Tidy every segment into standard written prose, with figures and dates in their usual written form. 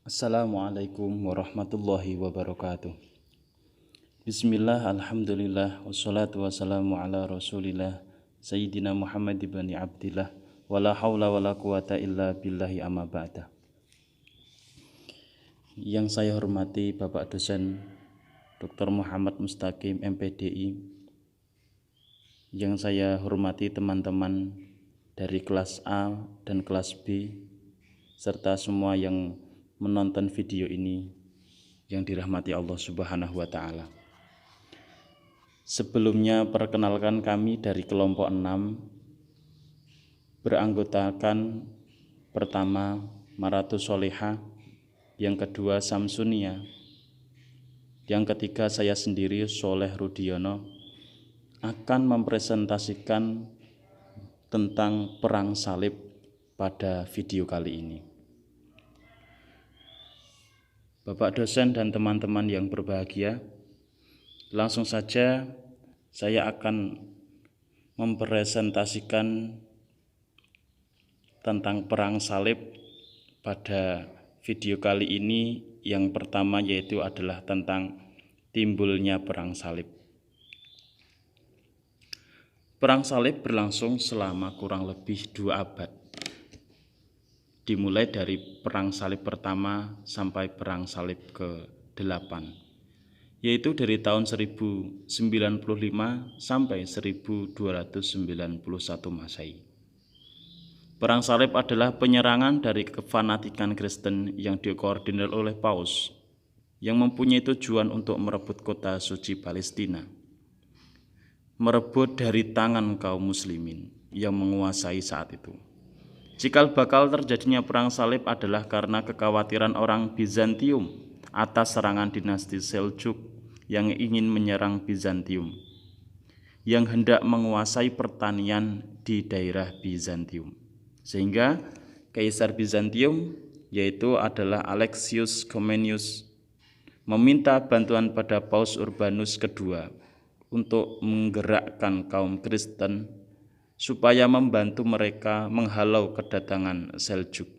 Assalamualaikum warahmatullahi wabarakatuh. Bismillah, alhamdulillah, wassalatu wassalamu ala rasulillah Sayyidina Muhammad ibn Abdillah wala hawla wala quwata illa billahi amma ba'da. Yang saya hormati Bapak dosen Dr. Muhammad Mustaqim MPDI, yang saya hormati teman-teman dari kelas A dan kelas B, serta semua yang menonton video ini yang dirahmati Allah Subhanahu wa taala. Sebelumnya perkenalkan kami dari kelompok 6 beranggotakan pertama Maratus Solehah, yang kedua Samsunia, yang ketiga saya sendiri Soleh Rudiono akan mempresentasikan tentang perang salib pada video kali ini. Bapak dosen dan teman-teman yang berbahagia, langsung saja saya akan mempresentasikan tentang perang salib pada video kali ini. Yang pertama yaitu adalah tentang timbulnya perang salib. Perang salib berlangsung selama kurang lebih 2 abad. Dimulai dari perang salib pertama sampai perang salib ke-8, yaitu dari tahun 1095 sampai 1291 Masehi. Perang salib adalah penyerangan dari kefanatikan Kristen yang dikoordinir oleh Paus, yang mempunyai tujuan untuk merebut kota suci Palestina, merebut dari tangan kaum muslimin yang menguasai saat itu. Cikal bakal terjadinya perang salib adalah karena kekhawatiran orang Bizantium atas serangan dinasti Seljuk yang ingin menyerang Bizantium, yang hendak menguasai pertanian di daerah Bizantium. Sehingga Kaisar Bizantium, yaitu adalah Alexius Comnenus, meminta bantuan pada Paus Urbanus II untuk menggerakkan kaum Kristen supaya membantu mereka menghalau kedatangan Seljuk.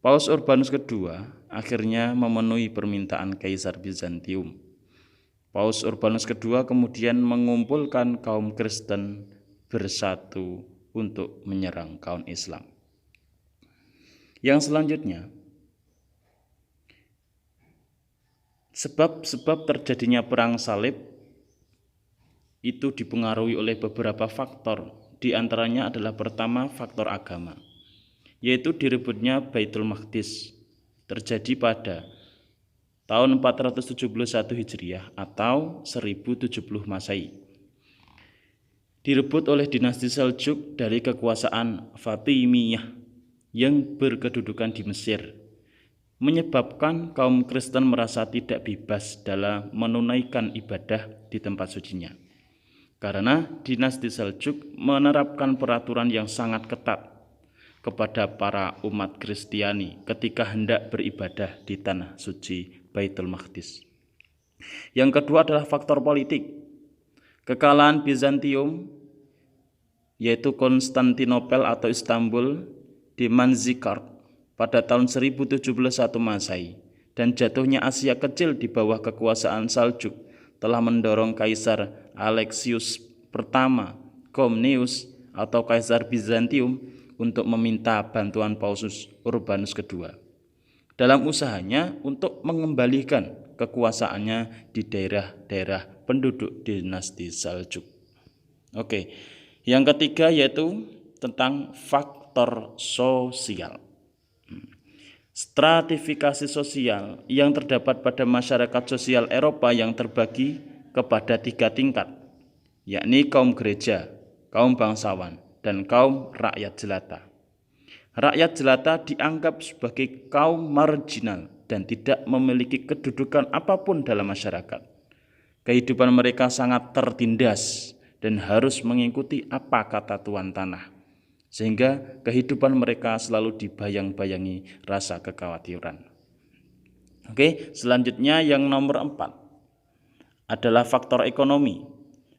Paus Urbanus II akhirnya memenuhi permintaan Kaisar Bizantium. Paus Urbanus II kemudian mengumpulkan kaum Kristen bersatu untuk menyerang kaum Islam. Yang selanjutnya, sebab-sebab terjadinya perang salib itu dipengaruhi oleh beberapa faktor. Di antaranya adalah pertama faktor agama, yaitu direbutnya Baitul Maqdis, terjadi pada tahun 471 Hijriah atau 1070 Masehi. Direbut oleh dinasti Seljuk dari kekuasaan Fatimiyah yang berkedudukan di Mesir, menyebabkan kaum Kristen merasa tidak bebas dalam menunaikan ibadah di tempat sucinya. Karena dinasti Seljuk menerapkan peraturan yang sangat ketat kepada para umat Kristiani ketika hendak beribadah di tanah suci Baitul Maqdis. Yang kedua adalah faktor politik. Kekalahan Bizantium, yaitu Konstantinopel atau Istanbul, di Manzikert pada tahun 1071 Masehi dan jatuhnya Asia Kecil di bawah kekuasaan Seljuk telah mendorong Kaisar Alexius I Comnenus atau Kaisar Bizantium untuk meminta bantuan Paus Urbanus II dalam usahanya untuk mengembalikan kekuasaannya di daerah-daerah penduduk dinasti Seljuk. Oke, yang ketiga yaitu tentang faktor sosial. Stratifikasi sosial yang terdapat pada masyarakat sosial Eropa yang terbagi kepada 3 tingkat, yakni kaum gereja, kaum bangsawan, dan kaum rakyat jelata. Rakyat jelata dianggap sebagai kaum marginal dan tidak memiliki kedudukan apapun dalam masyarakat. Kehidupan mereka sangat tertindas dan harus mengikuti apa kata tuan tanah, sehingga kehidupan mereka selalu dibayang-bayangi rasa kekhawatiran. Oke, selanjutnya yang nomor 4 adalah faktor ekonomi.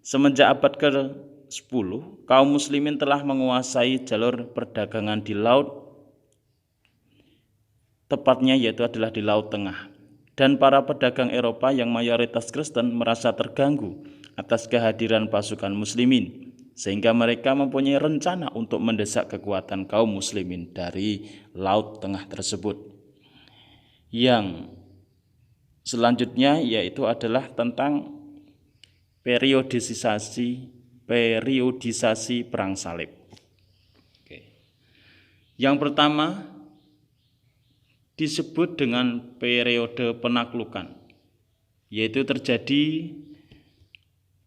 Semenjak abad ke-10, kaum muslimin telah menguasai jalur perdagangan di laut tepatnya yaitu adalah di Laut Tengah. Dan para pedagang Eropa yang mayoritas Kristen merasa terganggu atas kehadiran pasukan muslimin, sehingga mereka mempunyai rencana untuk mendesak kekuatan kaum muslimin dari Laut Tengah tersebut. Yang selanjutnya yaitu adalah tentang periodisasi perang salib. Yang pertama disebut dengan periode penaklukan, yaitu terjadi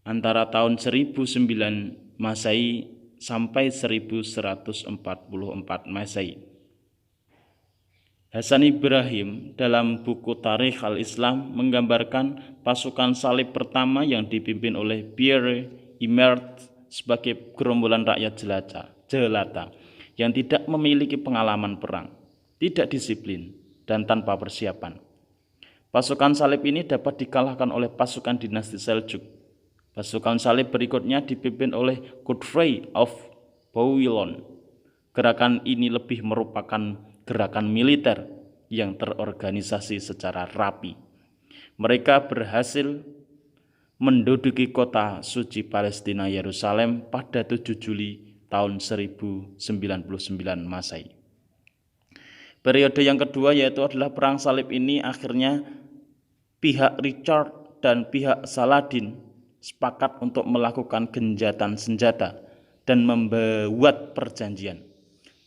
antara tahun 1009 Masehi sampai 1144 Masehi. Hasan Ibrahim dalam buku Tarikh al-Islam menggambarkan pasukan salib pertama yang dipimpin oleh Pierre Imert sebagai gerombolan rakyat jelata yang tidak memiliki pengalaman perang, tidak disiplin, dan tanpa persiapan. Pasukan salib ini dapat dikalahkan oleh pasukan dinasti Seljuk. Pasukan salib berikutnya dipimpin oleh Godfrey of Bouillon. Gerakan ini lebih merupakan gerakan militer yang terorganisasi secara rapi. Mereka berhasil menduduki kota suci Palestina Yerusalem pada 7 Juli tahun 1099 Masehi. Periode yang kedua yaitu adalah perang salib ini akhirnya pihak Richard dan pihak Saladin sepakat untuk melakukan gencatan senjata dan membuat perjanjian.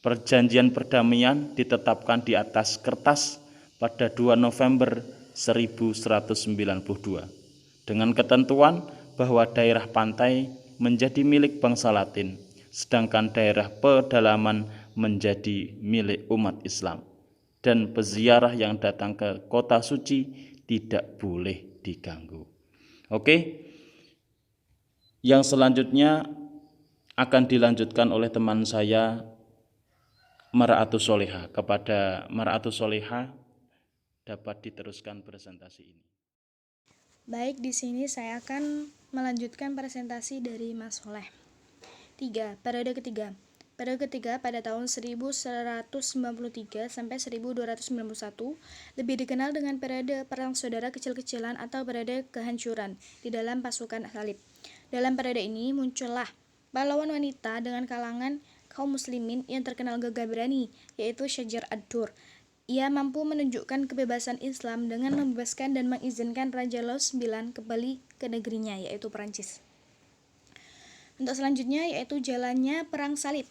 Perjanjian perdamaian ditetapkan di atas kertas pada 2 November 1192 dengan ketentuan bahwa daerah pantai menjadi milik bangsa Latin, sedangkan daerah pedalaman menjadi milik umat Islam, dan peziarah yang datang ke kota suci tidak boleh diganggu. Oke. Yang selanjutnya akan dilanjutkan oleh teman saya Mar'atus Solehah. Kepada Mar'atus Solehah dapat diteruskan presentasi ini. Baik, di sini saya akan melanjutkan presentasi dari Mas Soleh. 3. Periode ketiga. Periode ketiga pada tahun 1193 sampai 1291 lebih dikenal dengan periode perang saudara kecil-kecilan atau periode kehancuran di dalam pasukan salib. Dalam periode ini muncullah pahlawan wanita dengan kalangan kaum muslimin yang terkenal gagah berani, yaitu Syajar ad-Dur. Ia mampu menunjukkan kebebasan Islam dengan membebaskan dan mengizinkan Raja Louis IX kembali ke negerinya, yaitu Perancis. Untuk selanjutnya yaitu jalannya perang salib.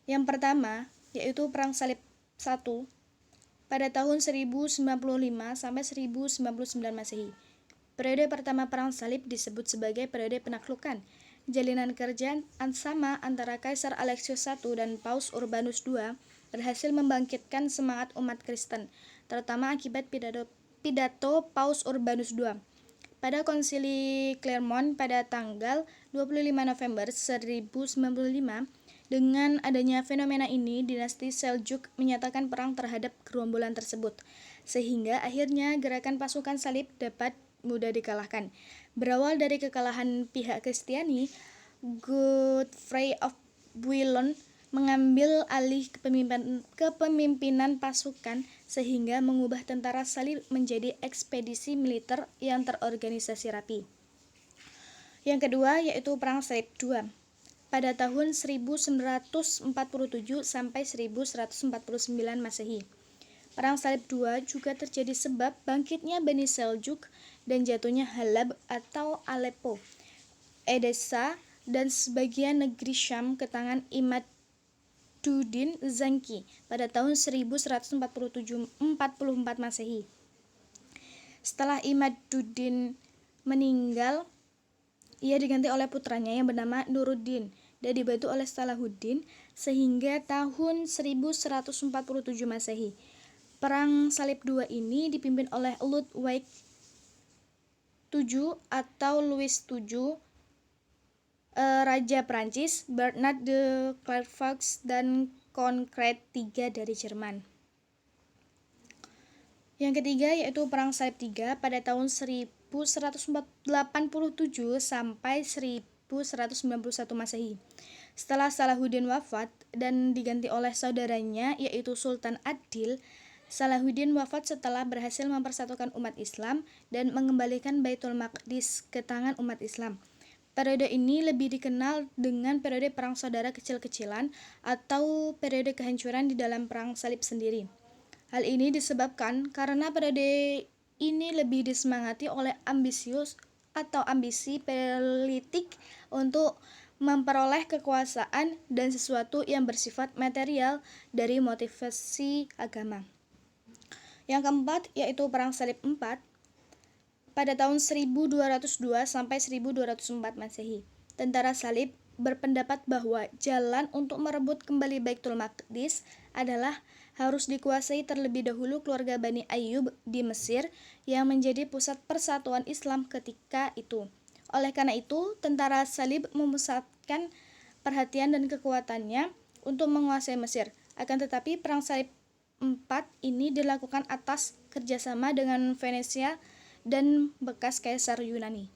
Yang pertama yaitu perang salib 1 pada tahun 1095 sampai 1099 Masehi. Periode pertama perang salib disebut sebagai periode penaklukan. Jalinan kerja sama antara Kaisar Alexius I dan Paus Urbanus II berhasil membangkitkan semangat umat Kristen, terutama akibat pidato Paus Urbanus II pada Konsili Clermont pada tanggal 25 November 1095. Dengan adanya fenomena ini, dinasti Seljuk menyatakan perang terhadap gerombolan tersebut, sehingga akhirnya gerakan pasukan salib dapat mudah dikalahkan. Berawal dari kekalahan pihak Kristiani, Godfrey of Bouillon mengambil alih kepemimpinan pasukan sehingga mengubah tentara salib menjadi ekspedisi militer yang terorganisasi rapi. Yang kedua yaitu Perang Salib II pada tahun 1947 sampai 1149 Masehi. Perang Salib II juga terjadi sebab bangkitnya Bani Seljuk dan jatuhnya Halab atau Aleppo, Edessa, dan sebagian negeri Syam ke tangan Imaduddin Zanki pada tahun 1144 Masehi. Setelah Imaduddin meninggal, ia diganti oleh putranya yang bernama Nuruddin dan dibantu oleh Salahuddin sehingga tahun 1147 Masehi. Perang Salib II ini dipimpin oleh Ludwig VII atau Louis VII, Raja Prancis, Bernard de Clairvaux, dan Konkret III dari Jerman. Yang ketiga yaitu Perang Salib III pada tahun 1187 sampai 1191 Masehi. Setelah Salahuddin wafat dan diganti oleh saudaranya yaitu Sultan Adil, Salahuddin wafat setelah berhasil mempersatukan umat Islam dan mengembalikan Baitul Maqdis ke tangan umat Islam. Periode ini lebih dikenal dengan periode perang saudara kecil-kecilan atau periode kehancuran di dalam perang salib sendiri. Hal ini disebabkan karena periode ini lebih disemangati oleh ambisi politik untuk memperoleh kekuasaan dan sesuatu yang bersifat material dari motivasi agama. Yang keempat yaitu Perang Salib IV pada tahun 1202 sampai 1204 Masehi. Tentara Salib berpendapat bahwa jalan untuk merebut kembali Baitul Maqdis adalah harus dikuasai terlebih dahulu keluarga Bani Ayyub di Mesir yang menjadi pusat persatuan Islam ketika itu. Oleh karena itu, tentara Salib memusatkan perhatian dan kekuatannya untuk menguasai Mesir. Akan tetapi Perang Salib 4 ini dilakukan atas kerjasama dengan Venesia dan bekas Kaisar Yunani.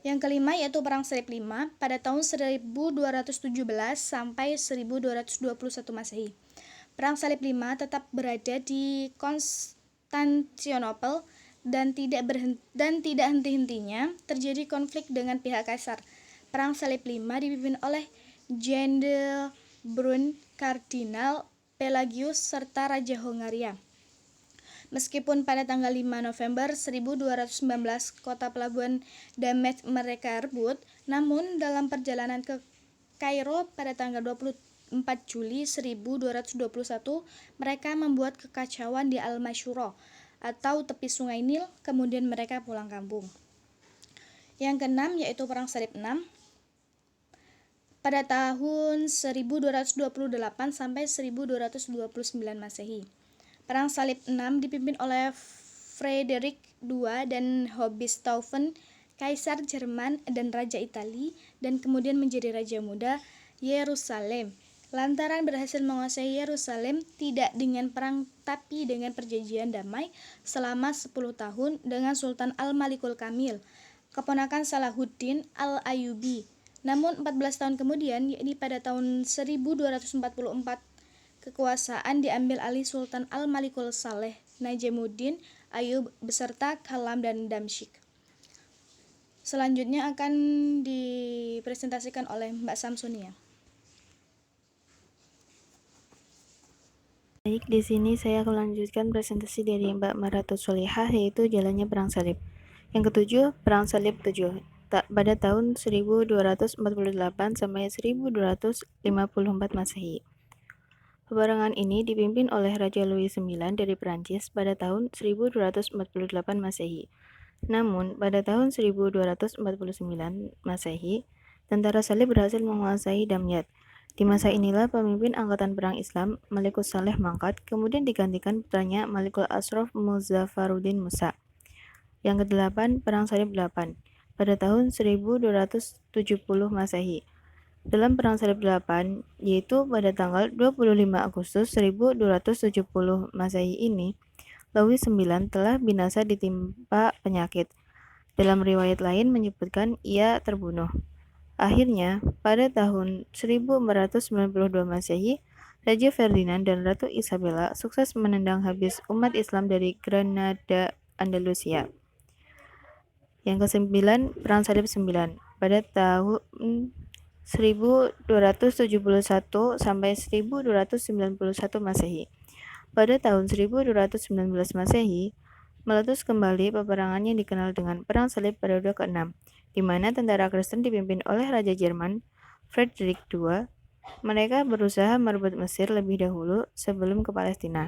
Yang kelima yaitu Perang Salib V pada tahun 1217 sampai 1221 Masehi. Perang Salib V tetap berada di Konstantinopel dan tidak henti-hentinya terjadi konflik dengan pihak Kaisar. Perang Salib V dipimpin oleh Jenderal Brun, Kardinal Pelagius, serta Raja Hongaria. Meskipun pada tanggal 5 November 1219 kota pelabuhan Damed mereka rebut, namun dalam perjalanan ke Kairo pada tanggal 24 Juli 1221 mereka membuat kekacauan di Al-Masyuro atau tepi sungai Nil, kemudian mereka pulang kampung. Yang keenam yaitu Perang Salib VI pada tahun 1228 sampai 1229 Masehi. Perang Salib VI dipimpin oleh Frederick II dan Hohenstaufen, Kaisar Jerman dan Raja Italia, dan kemudian menjadi Raja Muda Yerusalem. Lantaran berhasil menguasai Yerusalem tidak dengan perang tapi dengan perjanjian damai selama 10 tahun dengan Sultan Al-Malikul Kamil, keponakan Salahuddin Al-Ayyubi. Namun 14 tahun kemudian, yakni pada tahun 1244, kekuasaan diambil alih Sultan Al-Malikul Saleh Najamuddin Ayyub beserta Kalam dan Damsyik. Selanjutnya akan dipresentasikan oleh Mbak Samsunia. Baik, di sini saya akan melanjutkan presentasi dari Mbak Maratul Solihah, yaitu jalannya Perang Salib. Yang ketujuh, Perang Salib 7 pada tahun 1248 sampai 1254 Masehi. Peperangan ini dipimpin oleh Raja Louis IX dari Prancis pada tahun 1248 Masehi. Namun, pada tahun 1249 Masehi, tentara Salib berhasil menguasai Damyat. Di masa inilah pemimpin angkatan perang Islam, Malikus Saleh mangkat, kemudian digantikan putranya Malikul Ashraf Muzaffaruddin Musa. Yang kedelapan, Perang Salib 8 pada tahun 1270 Masehi. Dalam Perang Salib 8, yaitu pada tanggal 25 Agustus 1270 Masehi ini, Louis IX telah binasa ditimpa penyakit. Dalam riwayat lain menyebutkan ia terbunuh. Akhirnya, pada tahun 1492 Masehi, Raja Ferdinand dan Ratu Isabella sukses menendang habis umat Islam dari Granada, Andalusia. Yang ke-9, Perang Salib 9 pada tahun 1271 sampai 1291 Masehi. Pada tahun 1219 Masehi, meletus kembali peperangan yang dikenal dengan Perang Salib periode ke-6, di mana tentara Kristen dipimpin oleh Raja Jerman Frederick II. Mereka berusaha merebut Mesir lebih dahulu sebelum ke Palestina,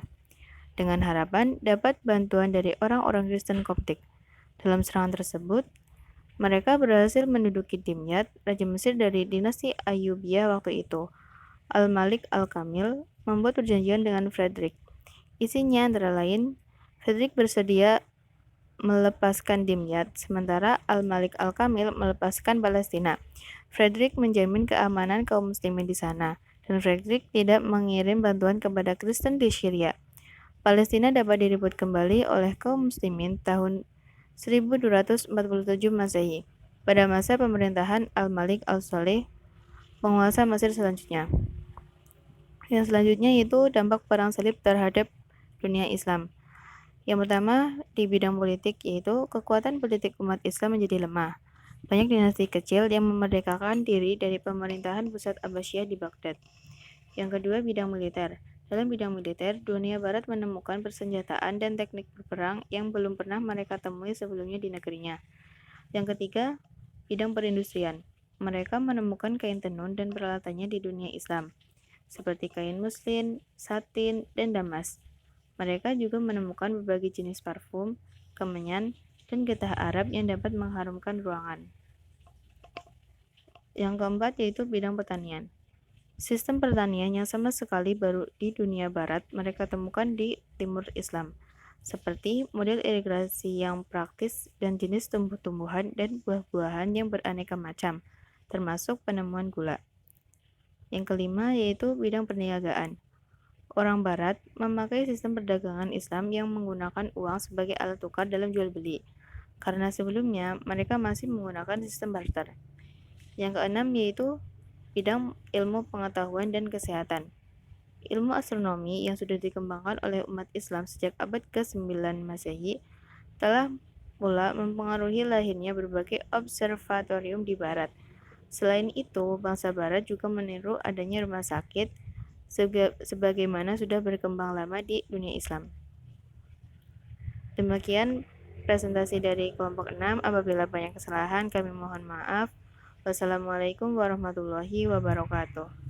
dengan harapan dapat bantuan dari orang-orang Kristen Koptik. Dalam serangan tersebut, mereka berhasil menduduki Dimyat, Raja Mesir dari dinasti Ayyubiyah waktu itu. Al-Malik Al-Kamil membuat perjanjian dengan Frederick. Isinya antara lain, Frederick bersedia melepaskan Dimyat, sementara Al-Malik Al-Kamil melepaskan Palestina. Frederick menjamin keamanan kaum muslimin di sana, dan Frederick tidak mengirim bantuan kepada Kristen di Syria. Palestina dapat direbut kembali oleh kaum muslimin tahun 1247 Masehi, pada masa pemerintahan Al-Malik Al-Saleh, penguasa Mesir selanjutnya. Yang selanjutnya yaitu dampak perang salib terhadap dunia Islam. Yang pertama, di bidang politik yaitu kekuatan politik umat Islam menjadi lemah. Banyak dinasti kecil yang memerdekakan diri dari pemerintahan pusat Abbasiyah di Baghdad. Yang kedua, bidang militer. Dalam bidang militer, dunia barat menemukan persenjataan dan teknik berperang yang belum pernah mereka temui sebelumnya di negerinya. Yang ketiga, bidang perindustrian. Mereka menemukan kain tenun dan peralatannya di dunia Islam, seperti kain muslin, satin, dan damas. Mereka juga menemukan berbagai jenis parfum, kemenyan, dan getah Arab yang dapat mengharumkan ruangan. Yang keempat yaitu bidang pertanian. Sistem pertanian yang sama sekali baru di dunia barat mereka temukan di timur Islam, seperti model irigasi yang praktis dan jenis tumbuh-tumbuhan dan buah-buahan yang beraneka macam, termasuk penemuan gula. Yang kelima yaitu bidang perniagaan. Orang barat memakai sistem perdagangan Islam yang menggunakan uang sebagai alat tukar dalam jual beli, karena sebelumnya mereka masih menggunakan sistem barter. Yang keenam yaitu bidang ilmu pengetahuan dan kesehatan. Ilmu astronomi yang sudah dikembangkan oleh umat Islam sejak abad ke-9 Masehi telah pula mempengaruhi lahirnya berbagai observatorium di barat. Selain itu, bangsa barat juga meniru adanya rumah sakit sebagaimana sudah berkembang lama di dunia Islam. Demikian presentasi dari kelompok 6. Apabila banyak kesalahan, kami mohon maaf. Wassalamualaikum warahmatullahi wabarakatuh.